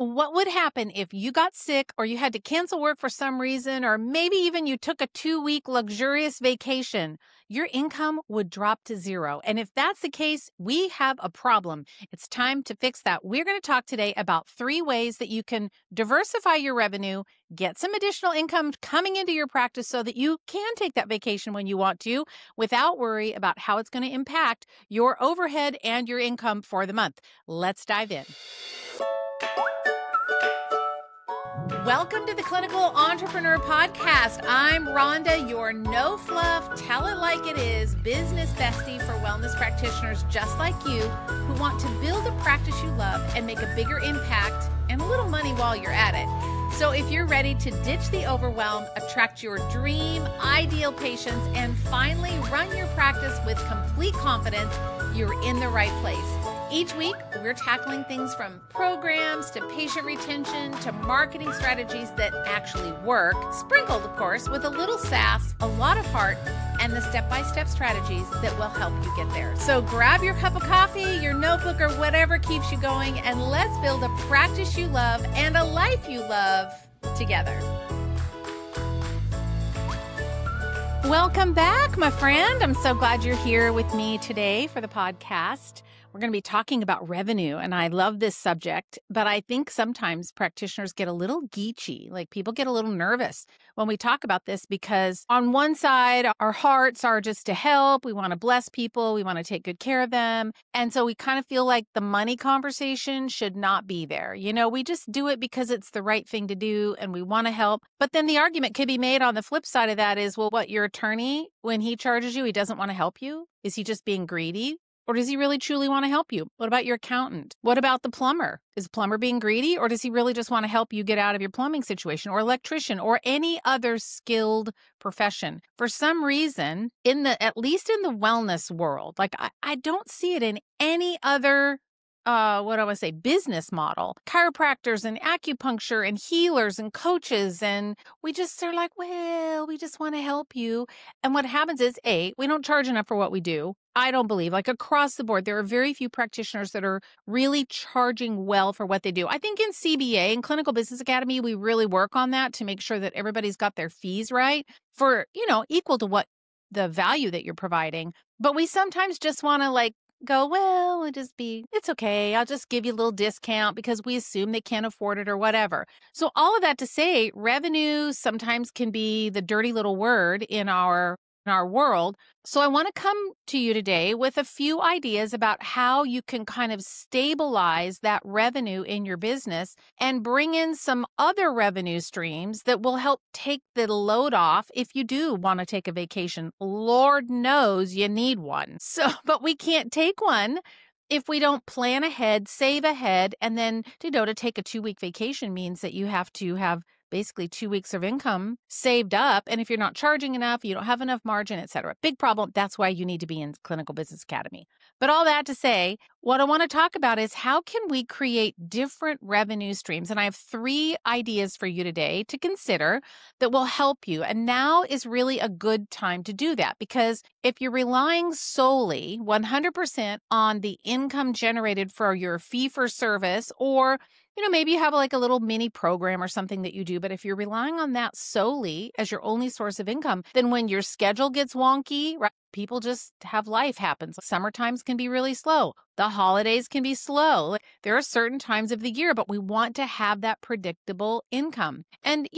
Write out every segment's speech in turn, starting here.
What would happen if you got sick or you had to cancel work for some reason, or maybe even you took a 2-week luxurious vacation? Your income would drop to zero. And if that's the case, we have a problem. It's time to fix that. We're going to talk today about 3 ways that you can diversify your revenue, get some additional income coming into your practice so that you can take that vacation when you want to without worry about how it's going to impact your overhead and your income for the month. Let's dive in. Welcome to the Clinical Entrepreneur Podcast. I'm Rhonda, your no-fluff, tell it like it is business bestie for wellness practitioners just like you who want to build a practice you love and make a bigger impact and a little money while you're at it. So if you're ready to ditch the overwhelm, attract your dream, ideal patients, and finally run your practice with complete confidence, you're in the right place. Each week, we're tackling things from programs to patient retention to marketing strategies that actually work, sprinkled, of course, with a little sass, a lot of heart, and the step-by-step strategies that will help you get there. So grab your cup of coffee, your notebook, or whatever keeps you going, and let's build a practice you love and a life you love together. Welcome back, my friend. I'm so glad you're here with me today for the podcast. We're going to be talking about revenue, and I love this subject, but I think sometimes practitioners get a little geechy, like people get a little nervous when we talk about this because on one side, our hearts are just to help. We want to bless people. We want to take good care of them. And so we kind of feel like the money conversation should not be there. You know, we just do it because it's the right thing to do and we want to help. But then the argument could be made on the flip side of that is, well, what, your attorney, when he charges you, he doesn't want to help you? Is he just being greedy? Or does he really truly want to help you? What about your accountant? What about the plumber? Is the plumber being greedy, or does he really just want to help you get out of your plumbing situation, or electrician, or any other skilled profession? For some reason, at least in the wellness world, like I don't see it in any other business model. Chiropractors and acupuncture and healers and coaches. And we just are like, well, we just want to help you. And what happens is, we don't charge enough for what we do. I don't believe, like across the board, there are very few practitioners that are really charging well for what they do. I think in CBA, in Clinical Business Academy, we really work on that to make sure that everybody's got their fees right for, equal to what the value that you're providing. But we sometimes just want to go, well, it's okay. I'll just give you a little discount because we assume they can't afford it or whatever. So all of that to say, revenue sometimes can be the dirty little word in our world. So I want to come to you today with a few ideas about how you can kind of stabilize that revenue in your business and bring in some other revenue streams that will help take the load off if you do want to take a vacation. Lord knows you need one. But we can't take one if we don't plan ahead, save ahead, and then to take a 2-week vacation means that you have to have basically 2 weeks of income saved up. And if you're not charging enough, you don't have enough margin, et cetera. Big problem. That's why you need to be in Clinical Business Academy. But all that to say, what I want to talk about is how can we create different revenue streams? And I have 3 ideas for you today to consider that will help you. And now is really a good time to do that because if you're relying solely 100% on the income generated for your fee for service, or maybe you have a little mini program or something that you do, but if you're relying on that solely as your only source of income, then when your schedule gets wonky, right, people just have life happens. Summer times can be really slow. The holidays can be slow. There are certain times of the year, but we want to have that predictable income. And,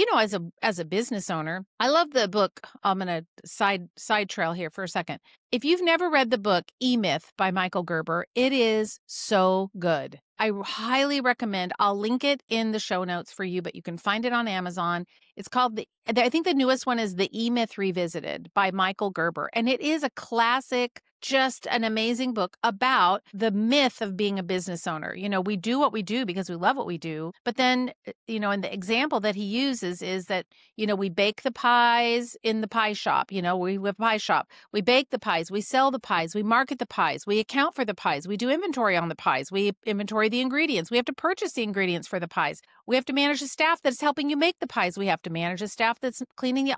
as a business owner, I love the book. I'm going to side trail here for a second. If you've never read the book E-Myth by Michael Gerber, it is so good. I highly recommend. I'll link it in the show notes for you, but you can find it on Amazon. It's called I think the newest one is The E-Myth Revisited by Michael Gerber. And it is a classic, just an amazing book about the myth of being a business owner. We do what we do because we love what we do. But then, and the example that he uses is that, we bake the pies in the pie shop. We have a pie shop. We bake the pies. We sell the pies. We market the pies. We account for the pies. We do inventory on the pies. We inventory the ingredients. We have to purchase the ingredients for the pies. We have to manage the staff that's helping you make the pies. We have to manage the staff that's cleaning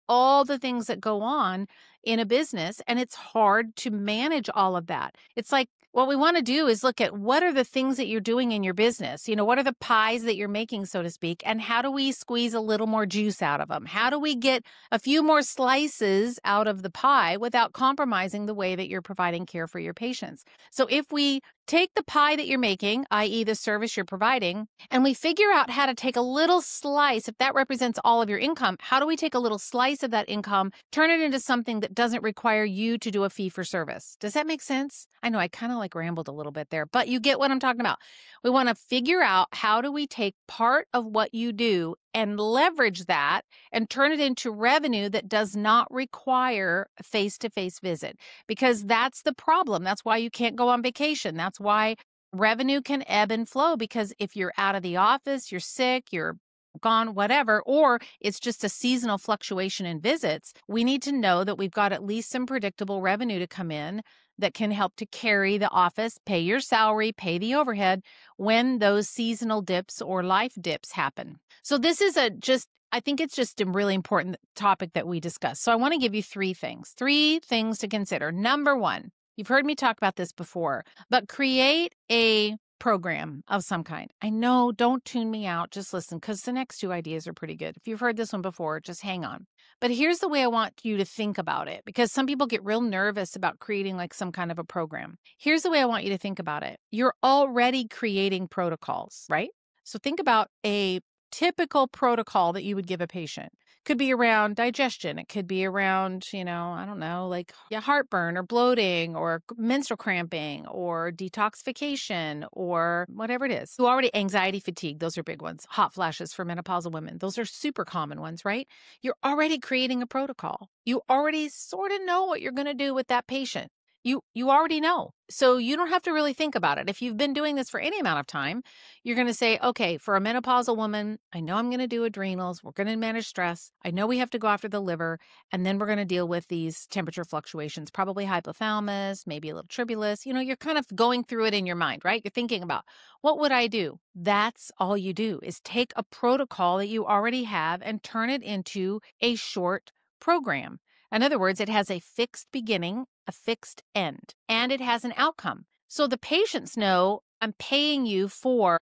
all the things that go on in a business. And it's hard to manage all of that. It's like what we want to do is look at what are the things that you're doing in your business? What are the pies that you're making, so to speak, and how do we squeeze a little more juice out of them? How do we get a few more slices out of the pie without compromising the way that you're providing care for your patients? So if we take the pie that you're making, i.e. the service you're providing, and we figure out how to take a little slice, if that represents all of your income, how do we take a little slice of that income, turn it into something that doesn't require you to do a fee for service? Does that make sense? I know I kind of rambled a little bit there, but you get what I'm talking about. We want to figure out how do we take part of what you do and leverage that and turn it into revenue that does not require a face-to-face visit, because that's the problem. That's why you can't go on vacation. That's why revenue can ebb and flow, because if you're out of the office, you're sick, you're gone, whatever, or it's just a seasonal fluctuation in visits, we need to know that we've got at least some predictable revenue to come in that can help to carry the office, pay your salary, pay the overhead when those seasonal dips or life dips happen. So this is I think it's just a really important topic that we discuss. So I want to give you three things to consider. Number one, you've heard me talk about this before, but create a program of some kind. I know, don't tune me out, just listen, because the next two ideas are pretty good. If you've heard this one before, just hang on. But here's the way I want you to think about it, because some people get real nervous about creating some kind of a program. Here's the way I want you to think about it. You're already creating protocols, right? So think about a typical protocol that you would give a patient. Could be around digestion. It could be around, I don't know, heartburn or bloating or menstrual cramping or detoxification or whatever it is. Anxiety, fatigue, those are big ones. Hot flashes for menopausal women. Those are super common ones, right? You're already creating a protocol. You already sort of know what you're going to do with that patient. You already know. So you don't have to really think about it. If you've been doing this for any amount of time, you're going to say, okay, for a menopausal woman, I know I'm going to do adrenals. We're going to manage stress. I know we have to go after the liver. And then we're going to deal with these temperature fluctuations, probably hypothalamus, maybe a little tribulus. You're kind of going through it in your mind, right? You're thinking about, what would I do? That's all you do, is take a protocol that you already have and turn it into a short program. In other words, it has a fixed beginning, a fixed end, and it has an outcome. So the patients know, I'm paying you for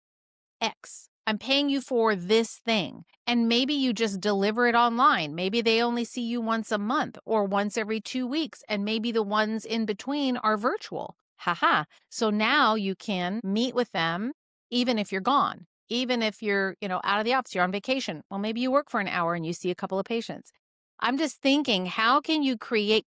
X. I'm paying you for this thing. And maybe you just deliver it online. Maybe they only see you once a month or once every 2 weeks. And maybe the ones in between are virtual. Haha. So now you can meet with them even if you're gone, even if you're, out of the office, you're on vacation. Well, maybe you work for an hour and you see a couple of patients. I'm just thinking, how can you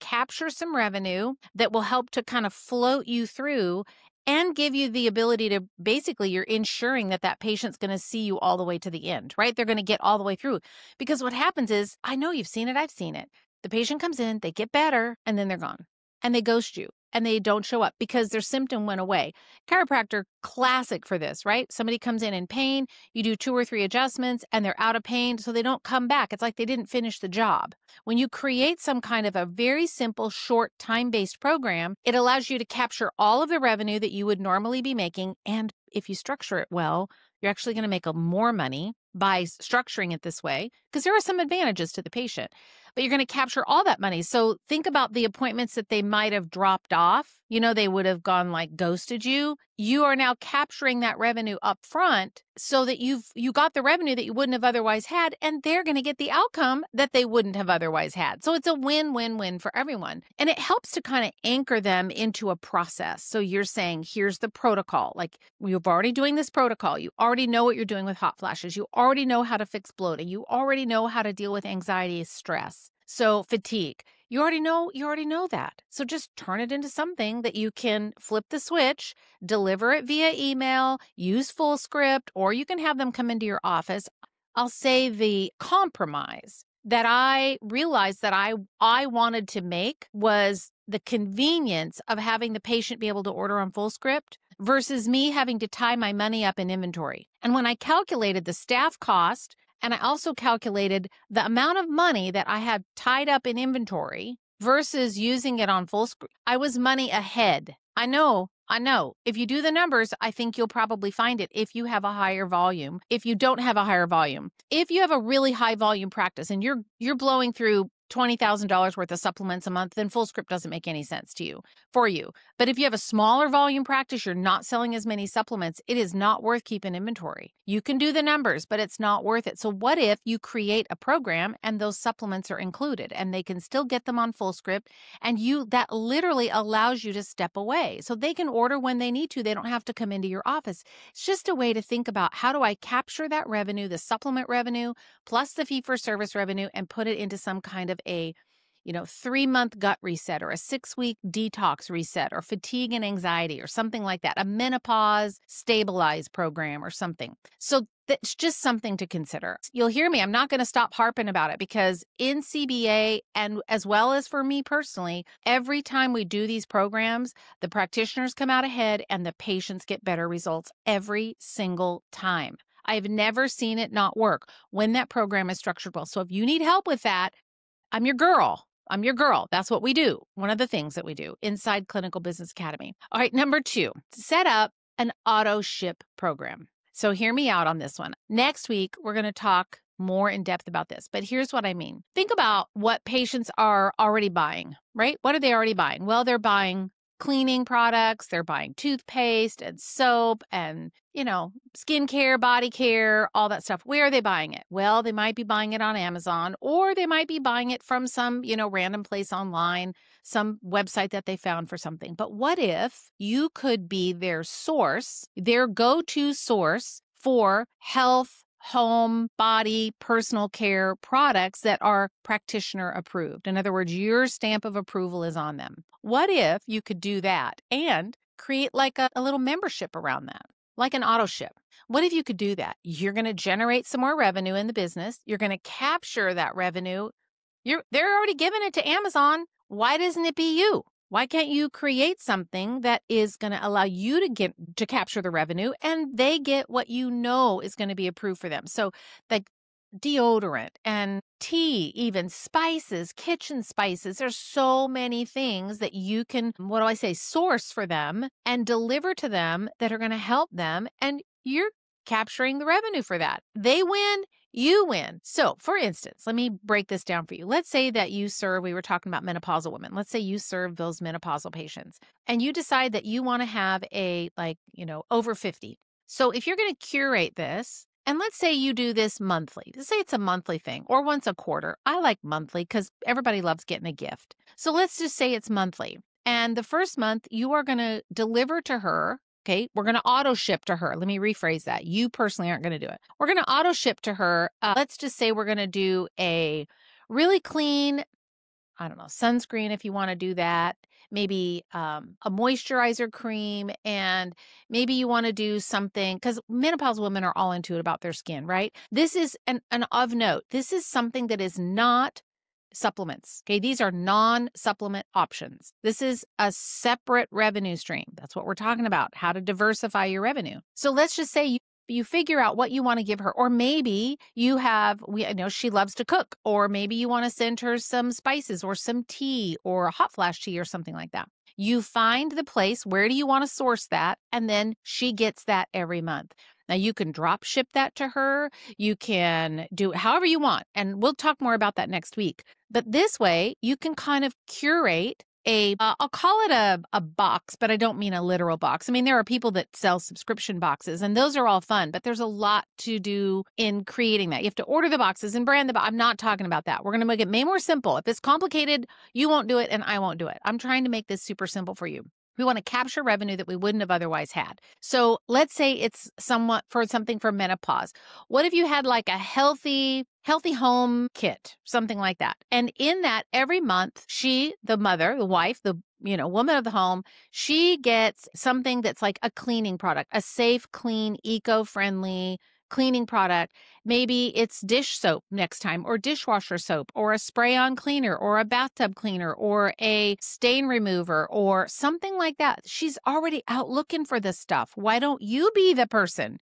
capture some revenue that will help to kind of float you through and give you the ability to, basically, you're ensuring that that patient's going to see you all the way to the end, right? They're going to get all the way through. Because what happens is, I know you've seen it, I've seen it. The patient comes in, they get better, and then they're gone. And they ghost you. And they don't show up because their symptom went away. Chiropractor, classic for this, right? Somebody comes in pain, you do 2 or 3 adjustments, and they're out of pain, so they don't come back. It's like they didn't finish the job. When you create some kind of a very simple, short, time-based program, it allows you to capture all of the revenue that you would normally be making, and if you structure it well, you're actually going to make more money by structuring it this way, because there are some advantages to the patient, but you're going to capture all that money. So think about the appointments that they might have dropped off. They would have gone ghosted you. You are now capturing that revenue up front so that you got the revenue that you wouldn't have otherwise had, and they're going to get the outcome that they wouldn't have otherwise had. So it's a win-win-win for everyone. And it helps to kind of anchor them into a process. So you're saying, here's the protocol. You're already doing this protocol. You already know what you're doing with hot flashes. You already know how to fix bloating. You already know how to deal with anxiety, stress. So fatigue, you already know that. So just turn it into something that you can flip the switch, deliver it via email, use full script, or you can have them come into your office. I'll say the compromise that I realized that I wanted to make was the convenience of having the patient be able to order on full script versus me having to tie my money up in inventory. And when I calculated the staff cost, and I also calculated the amount of money that I had tied up in inventory versus using it on full script, I was money ahead. I know. If you do the numbers, I think you'll probably find it if you have a higher volume. If you don't have a higher volume, if you have a really high volume practice and you're blowing through $20,000 worth of supplements a month, then Fullscript doesn't make any sense for you. But if you have a smaller volume practice, you're not selling as many supplements, it is not worth keeping inventory. You can do the numbers, but it's not worth it. So what if you create a program and those supplements are included and they can still get them on Fullscript, and that literally allows you to step away. So they can order when they need to. They don't have to come into your office. It's just a way to think about, how do I capture that revenue, the supplement revenue, plus the fee-for-service revenue, and put it into some kind of a 3-month gut reset, or a 6-week detox reset, or fatigue and anxiety, or something like that, a menopause stabilize program or something. So that's just something to consider. You'll hear me. I'm not going to stop harping about it, because in CBA, and as well as for me personally, every time we do these programs, the practitioners come out ahead and the patients get better results every single time. I've never seen it not work when that program is structured well. So if you need help with that, I'm your girl. I'm your girl. That's what we do. One of the things that we do inside Clinical Business Academy. All right, number 2, set up an auto ship program. So hear me out on this one. Next week, we're going to talk more in depth about this, but here's what I mean. Think about what patients are already buying, right? What are they already buying? Well, they're buying cleaning products, they're buying toothpaste and soap and, skincare, body care, all that stuff. Where are they buying it? Well, they might be buying it on Amazon, or they might be buying it from some, random place online, some website that they found for something. But what if you could be their source, their go-to source for health, home, body, personal care products that are practitioner approved? In other words, your stamp of approval is on them. What if you could do that and create like a little membership around that, like an auto ship? What if you could do that? You're going to generate some more revenue in the business. You're going to capture that revenue. They're already giving it to Amazon. Why doesn't it be you? Why can't you create something that is going to allow you to capture the revenue, and they get what is going to be approved for them? So like deodorant and tea, even spices, kitchen spices. There's so many things that you can, source for them and deliver to them that are going to help them. And you're capturing the revenue for that. They win, you win. So for instance, let me break this down for you. Let's say that we were talking about menopausal women. Let's say you serve those menopausal patients and you decide that you want to have over 50. So if you're going to curate this, and let's say you do this monthly. Let's say it's a monthly thing or once a quarter. I like monthly because everybody loves getting a gift. So let's just say it's monthly. And the first month you are going to deliver to her. Okay, we're going to auto ship to her. Let me rephrase that. You personally aren't going to do it. We're going to auto ship to her. Let's just say we're going to do a really clean, sunscreen if you want to do that. Maybe a moisturizer cream, and maybe you want to do something, because menopausal women are all into it about their skin, right? This is an of note. This is something that is not supplements. Okay, these are non-supplement options. This is a separate revenue stream. That's what we're talking about, how to diversify your revenue. So let's just say you figure out what you want to give her, or maybe I know she loves to cook, or maybe you want to send her some spices or some tea or a hot flash tea or something like that. You find the place, where do you want to source that? And then she gets that every month. Now you can drop ship that to her. You can do it however you want. And we'll talk more about that next week. But this way you can kind of curate I'll call it a box, but I don't mean a literal box. I mean, there are people that sell subscription boxes, and those are all fun, but there's a lot to do in creating that. You have to order the boxes and brand I'm not talking about that. We're going to make it way more simple. If it's complicated, you won't do it and I won't do it. I'm trying to make this super simple for you. We want to capture revenue that we wouldn't have otherwise had. So let's say it's something for menopause. What if you had like a healthy home kit, something like that? And in that, every month, the mother, the wife, the woman of the home, she gets something that's like a cleaning product, a safe, clean, eco-friendly cleaning product. Maybe it's dish soap next time, or dishwasher soap, or a spray-on cleaner, or a bathtub cleaner, or a stain remover, or something like that. She's already out looking for this stuff. Why don't you be the person?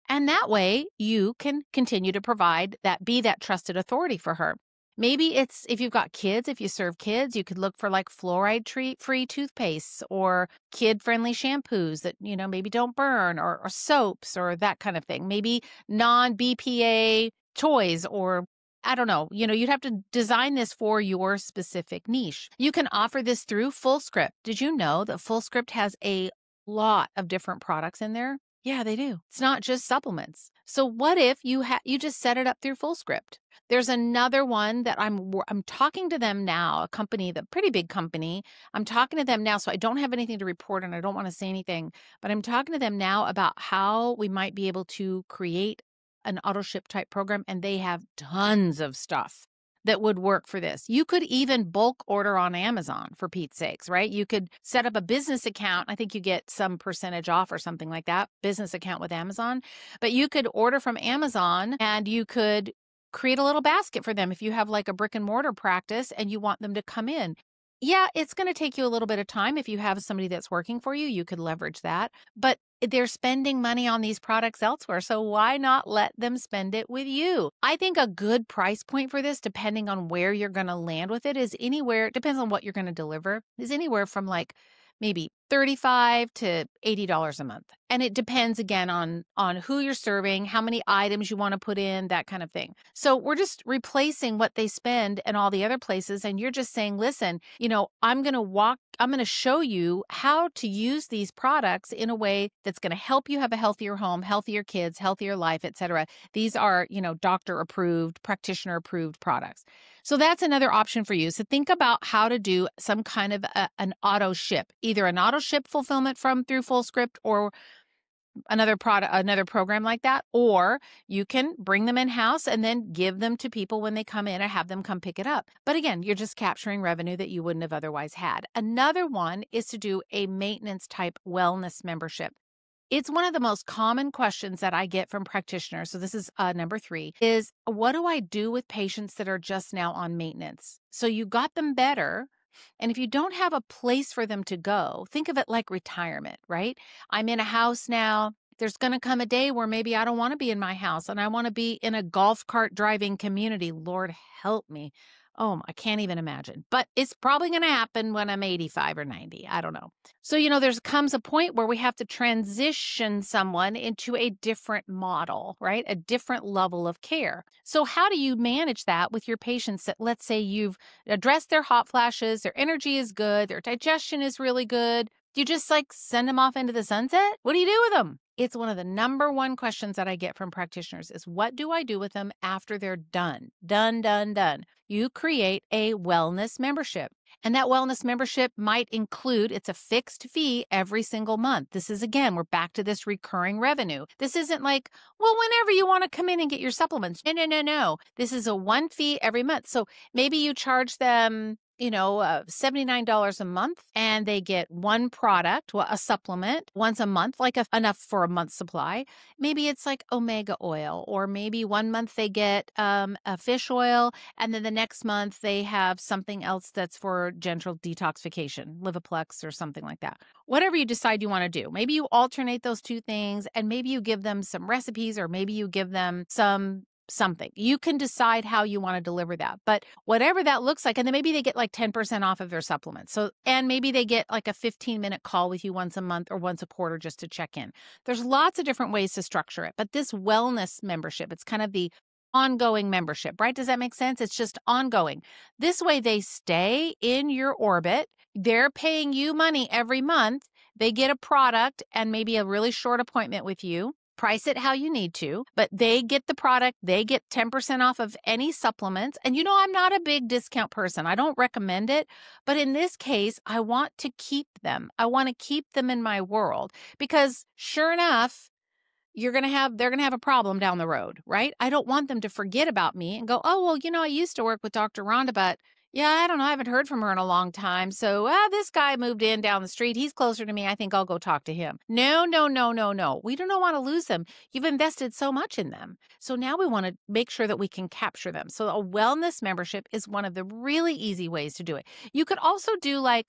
And that way you can continue to be that trusted authority for her. Maybe it's, if you've got kids, if you serve kids, you could look for like fluoride-free toothpastes or kid-friendly shampoos that, maybe don't burn, or soaps or that kind of thing. Maybe non-BPA toys or I don't know, you'd have to design this for your specific niche. You can offer this through FullScript. Did you know that FullScript has a lot of different products in there? Yeah, they do. It's not just supplements. So what if you just set it up through FullScript? There's another one that I'm talking to them now, a company, the pretty big company. I'm talking to them now, so I don't have anything to report and I don't want to say anything, but I'm talking to them now about how we might be able to create an auto ship type program, and they have tons of stuff that would work for this. You could even bulk order on Amazon, for Pete's sakes, right? You could set up a business account. I think you get some percentage off or something like that, business account with Amazon. But you could order from Amazon and you could create a little basket for them if you have like a brick and mortar practice and you want them to come in. Yeah, it's going to take you a little bit of time. If you have somebody that's working for you, you could leverage that. But they're spending money on these products elsewhere. So why not let them spend it with you? I think a good price point for this, depending on where you're going to land with it, is anywhere, depends on what you're going to deliver, is anywhere from like maybe $35 to $80 a month. And it depends again on who you're serving, how many items you want to put in, that kind of thing. So we're just replacing what they spend in all the other places. And you're just saying, listen, I'm going to show you how to use these products in a way that's going to help you have a healthier home, healthier kids, healthier life, etc. These are, doctor approved, practitioner approved products. So that's another option for you. So think about how to do some kind of an auto ship, either an auto ship fulfillment through FullScript or another program like that, or you can bring them in-house and then give them to people when they come in or have them come pick it up. But again, you're just capturing revenue that you wouldn't have otherwise had. Another one is to do a maintenance type wellness membership. It's one of the most common questions that I get from practitioners. So this is number 3 is, what do I do with patients that are just now on maintenance? So you got them better. And if you don't have a place for them to go, think of it like retirement, right? I'm in a house now. There's going to come a day where maybe I don't want to be in my house and I want to be in a golf cart driving community. Lord help me. Oh, I can't even imagine. But it's probably going to happen when I'm 85 or 90. I don't know. So, there's comes a point where we have to transition someone into a different model, right? A different level of care. So how do you manage that with your patients that, let's say you've addressed their hot flashes, their energy is good, their digestion is really good. Do you just send them off into the sunset? What do you do with them? It's one of the number one questions that I get from practitioners is, what do I do with them after they're done? Done. You create a wellness membership. And that wellness membership might include, it's a fixed fee every single month. This is, again, we're back to this recurring revenue. This isn't like, well, whenever you want to come in and get your supplements. No. This is a one fee every month. So maybe you charge them $79 a month and they get one product, a supplement once a month, enough for a month's supply. Maybe it's like omega oil, or maybe one month they get a fish oil, and then the next month they have something else that's for gentle detoxification, Liviplex or something like that. Whatever you decide you want to do. Maybe you alternate those two things, and maybe you give them some recipes, or maybe you give them something. You can decide how you want to deliver that. But whatever that looks like, and then maybe they get 10% off of their supplements. So, and maybe they get a 15-minute call with you once a month or once a quarter just to check in. There's lots of different ways to structure it. But this wellness membership, it's kind of the ongoing membership, right? Does that make sense? It's just ongoing. This way they stay in your orbit. They're paying you money every month. They get a product and maybe a really short appointment with you. Price it how you need to, but they get the product. They get 10% off of any supplements. And I'm not a big discount person. I don't recommend it. But in this case, I want to keep them. I want to keep them in my world because sure enough, they're going to have a problem down the road, right? I don't want them to forget about me and go, oh, well, I used to work with Dr. Rhonda, but yeah, I don't know. I haven't heard from her in a long time. So this guy moved in down the street. He's closer to me. I think I'll go talk to him. No. We don't want to lose them. You've invested so much in them. So now we want to make sure that we can capture them. So a wellness membership is one of the really easy ways to do it. You could also do a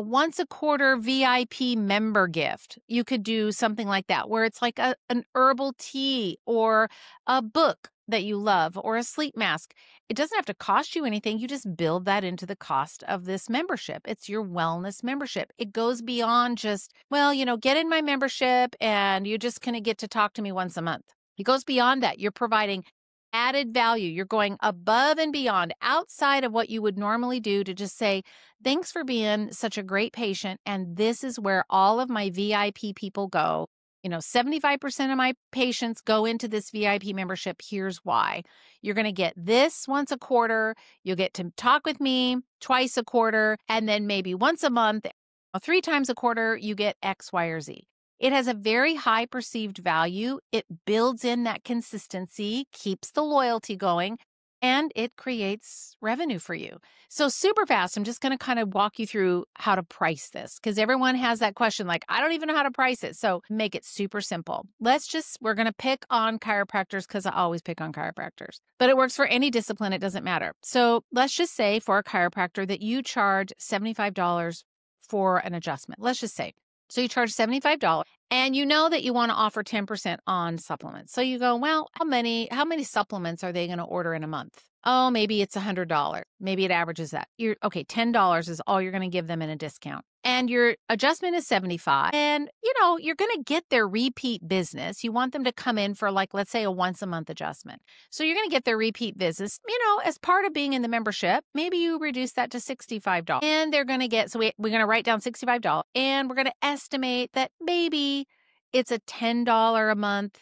once a quarter VIP member gift. You could do something like that where it's an herbal tea or a book that you love or a sleep mask. It doesn't have to cost you anything. You just build that into the cost of this membership. It's your wellness membership. It goes beyond just, get in my membership and you're just going to get to talk to me once a month. It goes beyond that. You're providing added value. You're going above and beyond outside of what you would normally do to just say, thanks for being such a great patient. And this is where all of my VIP people go. 75% of my patients go into this VIP membership. Here's why. You're going to get this once a quarter. You'll get to talk with me twice a quarter, and then maybe once a month, 3 times a quarter, you get X, Y, or Z. It has a very high perceived value. It builds in that consistency, keeps the loyalty going, and it creates revenue for you. So super fast, I'm just going to kind of walk you through how to price this because everyone has that question like, I don't even know how to price it. So make it super simple. We're going to pick on chiropractors because I always pick on chiropractors, but it works for any discipline. It doesn't matter. So let's just say for a chiropractor that you charge $75 for an adjustment. Let's just say. So you charge $75 and you know that you want to offer 10% on supplements. So you go, well, how many supplements are they going to order in a month? Oh, maybe it's $100. Maybe it averages that. Okay, $10 is all you're going to give them in a discount. And your adjustment is $75. And, you're going to get their repeat business. You want them to come in for let's say a once a month adjustment. So you're going to get their repeat business, as part of being in the membership. Maybe you reduce that to $65. And they're going to get, so we're going to write down $65 and we're going to estimate that maybe it's a $10 a month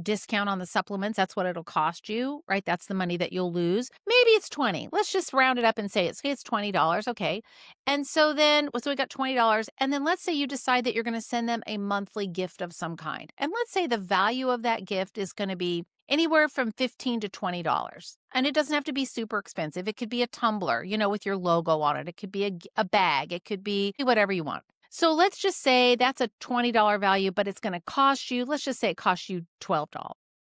discount on the supplements. That's what it'll cost you, right? That's the money that you'll lose. Maybe it's 20. Let's just round it up and say it's $20. Okay. And so we got $20. And then let's say you decide that you're going to send them a monthly gift of some kind. And let's say the value of that gift is going to be anywhere from $15 to $20. And it doesn't have to be super expensive. It could be a tumbler, with your logo on it. It could be a bag. It could be whatever you want. So let's just say that's a $20 value, but it's going to cost you, let's just say it costs you $12.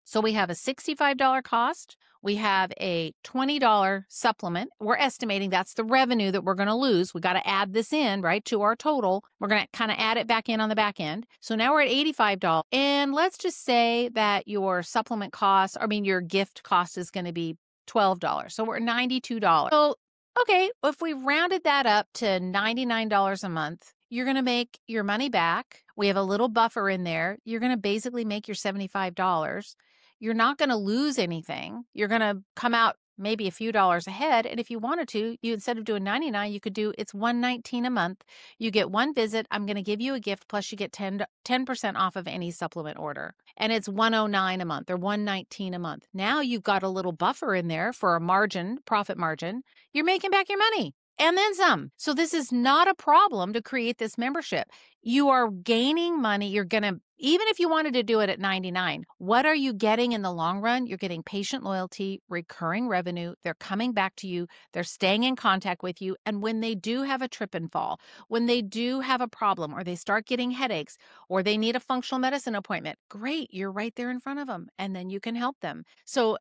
So we have a $65 cost. We have a $20 supplement. We're estimating that's the revenue that we're going to lose. We got to add this in, right, to our total. We're going to kind of add it back in on the back end. So now we're at $85. And let's just say that your your gift cost is going to be $12. So we're at $92. So, okay, if we rounded that up to $99 a month, you're going to make your money back. We have a little buffer in there. You're going to basically make your $75. You're not going to lose anything. You're going to come out maybe a few dollars ahead. And if you wanted to, instead of doing $99, you could do it's $119 a month. You get one visit. I'm going to give you a gift. Plus you get 10% off of any supplement order. And it's $109 a month or $119 a month. Now you've got a little buffer in there for a profit margin. You're making back your money. And then some. So this is not a problem to create this membership. You are gaining money. Even if you wanted to do it at $99, what are you getting in the long run? You're getting patient loyalty, recurring revenue. They're coming back to you. They're staying in contact with you. And when they do have a trip and fall, when they do have a problem or they start getting headaches or they need a functional medicine appointment, great. You're right there in front of them and then you can help them. So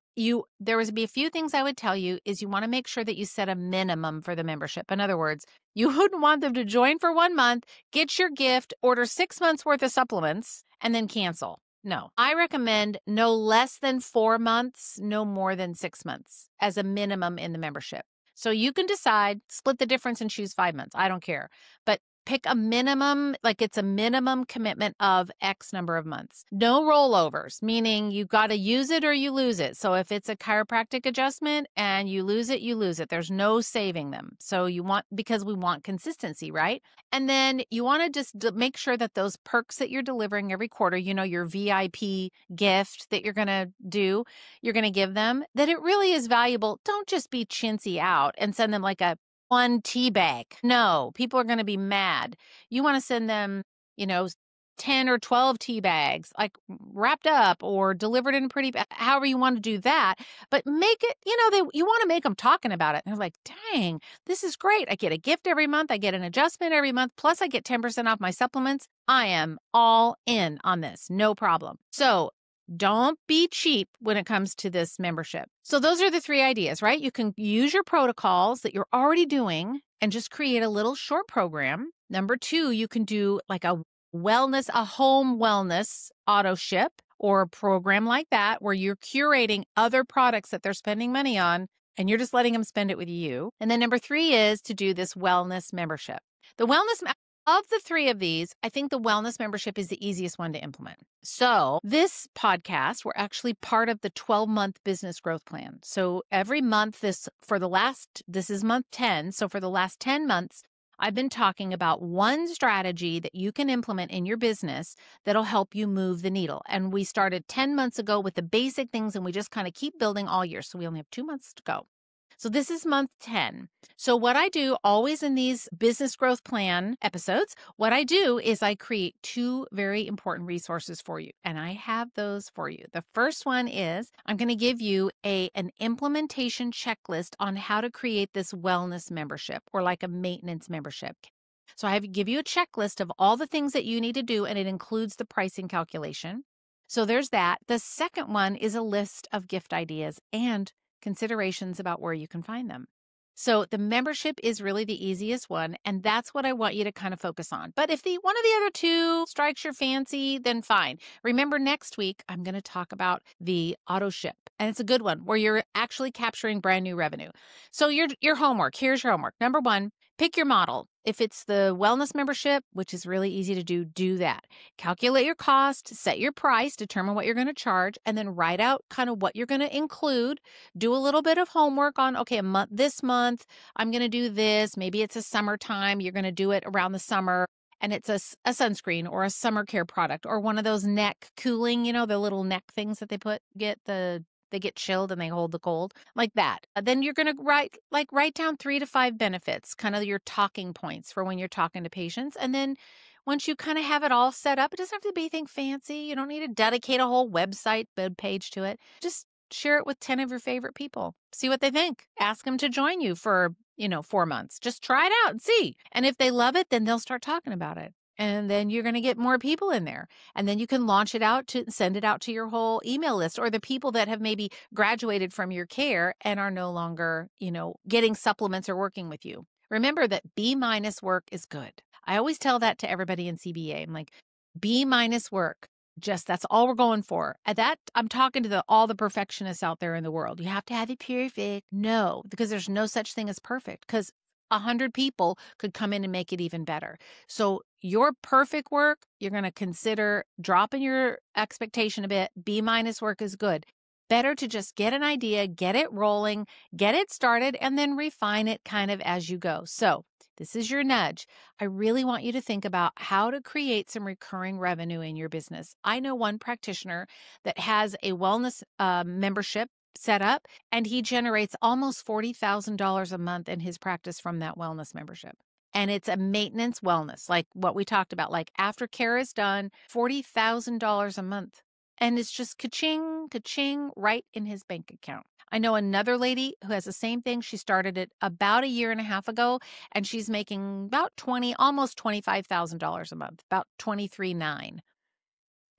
there would be a few things I would tell you is you want to make sure that you set a minimum for the membership. In other words, you wouldn't want them to join for 1 month, get your gift, order 6 months worth of supplements, and then cancel. No, I recommend no less than 4 months, no more than 6 months as a minimum in the membership. So you can decide, split the difference and choose 5 months. I don't care. But pick a minimum, it's a minimum commitment of X number of months. No rollovers, meaning you got to use it or you lose it. So if it's a chiropractic adjustment and you lose it, you lose it. There's no saving them. So because we want consistency, right? And then you want to just make sure that those perks that you're delivering every quarter, your VIP gift that you're going to give them, that it really is valuable. Don't just be chintzy out and send them like a one tea bag. No, people are going to be mad. You want to send them, 10 or 12 tea bags, wrapped up or delivered in pretty, however you want to do that. But make it, you want to make them talking about it. And they're like, dang, this is great. I get a gift every month. I get an adjustment every month. Plus I get 10% off my supplements. I am all in on this. No problem. So don't be cheap when it comes to this membership. So those are the 3 ideas, right? You can use your protocols that you're already doing and just create a little short program. Number 2, you can do a home wellness auto ship or a program like that where you're curating other products that they're spending money on and you're just letting them spend it with you. And then number 3 is to do this wellness membership. The wellness Of the three of these, I think the wellness membership is the easiest one to implement. So this podcast, we're actually part of the 12-month business growth plan. So every month, this is month 10. So for the last 10 months, I've been talking about one strategy that you can implement in your business that'll help you move the needle. And we started 10 months ago with the basic things, and we just kind of keep building all year. So we only have 2 months to go. So this is month 10. So what I do always in these business growth plan episodes, what I do is I create two very important resources for you. And I have those for you. The first one is I'm going to give you an implementation checklist on how to create this wellness membership or like a maintenance membership. So give you a checklist of all the things that you need to do, and it includes the pricing calculation. So there's that. The second one is a list of gift ideas and considerations about where you can find them. So the membership is really the easiest one, and that's what I want you to kind of focus on. But if one of the other two strikes your fancy, then fine. Remember, next week, I'm going to talk about the auto ship, and it's a good one where you're actually capturing brand new revenue. So your homework, here's your homework. Number one, pick your model. If it's the wellness membership, which is really easy to do that. Calculate your cost, set your price, determine what you're going to charge, and then write out kind of what you're going to include. Do a little bit of homework on, okay, this month, I'm going to do this. Maybe it's a summertime. You're going to do it around the summer. And it's a sunscreen or a summer care product or one of those neck cooling, the little neck things that they get chilled and they hold the cold like that. Then you're going to write down 3 to 5 benefits, kind of your talking points for when you're talking to patients. And then once you kind of have it all set up, it doesn't have to be anything fancy. You don't need to dedicate a whole website web page to it. Just share it with 10 of your favorite people. See what they think. Ask them to join you for, 4 months. Just try it out and see. And if they love it, then they'll start talking about it. And then you're going to get more people in there. And then you can launch it out send it out to your whole email list or the people that have maybe graduated from your care and are no longer, getting supplements or working with you. Remember that B- work is good. I always tell that to everybody in CBA. I'm like, B- work. That's all we're going for. At that, I'm talking to all the perfectionists out there in the world. You have to have it perfect. No, because there's no such thing as perfect because 100 people could come in and make it even better. So your perfect work, you're going to consider dropping your expectation a bit. B- work is good. Better to just get an idea, get it rolling, get it started, and then refine it kind of as you go. So this is your nudge. I really want you to think about how to create some recurring revenue in your business. I know one practitioner that has a wellness membership set up, and he generates almost $40,000 a month in his practice from that wellness membership. And it's a maintenance wellness, like what we talked about, like after care is done, $40,000 a month. And it's just ka-ching, ka-ching, right in his bank account. I know another lady who has the same thing. She started it about a year and a half ago, and she's making about almost $25,000 a month, about $23,900.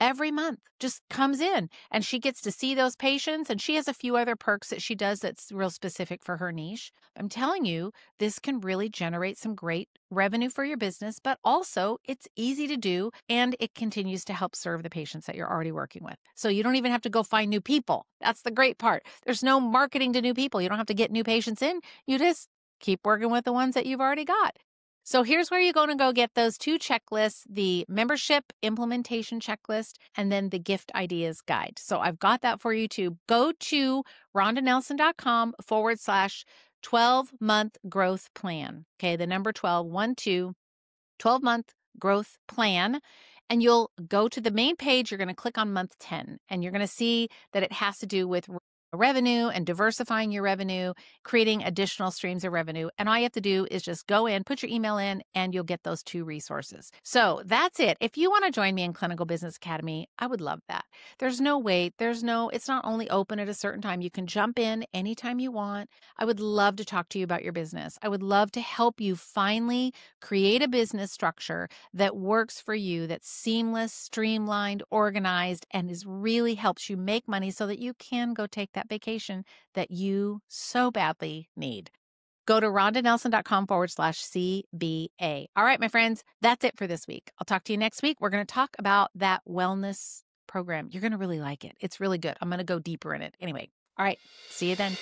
Every month just comes in, and she gets to see those patients, and she has a few other perks that she does that's real specific for her niche. I'm telling you, this can really generate some great revenue for your business, but also it's easy to do, and it continues to help serve the patients that you're already working with. So you don't even have to go find new people. That's the great part. There's no marketing to new people. You don't have to get new patients in. You just keep working with the ones that you've already got. So here's where you're going to go get those two checklists, the membership implementation checklist, and then the gift ideas guide. So I've got that for you to go to rondanelson.com/12-month growth plan. Okay, the number 12-month growth plan. And you'll go to the main page. You're going to click on month 10, and you're going to see that it has to do with revenue and diversifying your revenue, creating additional streams of revenue. And all you have to do is just go in, put your email in, and you'll get those two resources. So that's it. If you want to join me in Clinical Business Academy, I would love that. There's no wait. It's not only open at a certain time. You can jump in anytime you want. I would love to talk to you about your business. I would love to help you finally create a business structure that works for you, that's seamless, streamlined, organized, and really helps you make money so that you can go take that vacation that you so badly need. Go to rondanelson.com/CBA. All right, my friends, that's it for this week. I'll talk to you next week. We're going to talk about that wellness program. You're going to really like it. It's really good. I'm going to go deeper in it. Anyway, all right, see you then.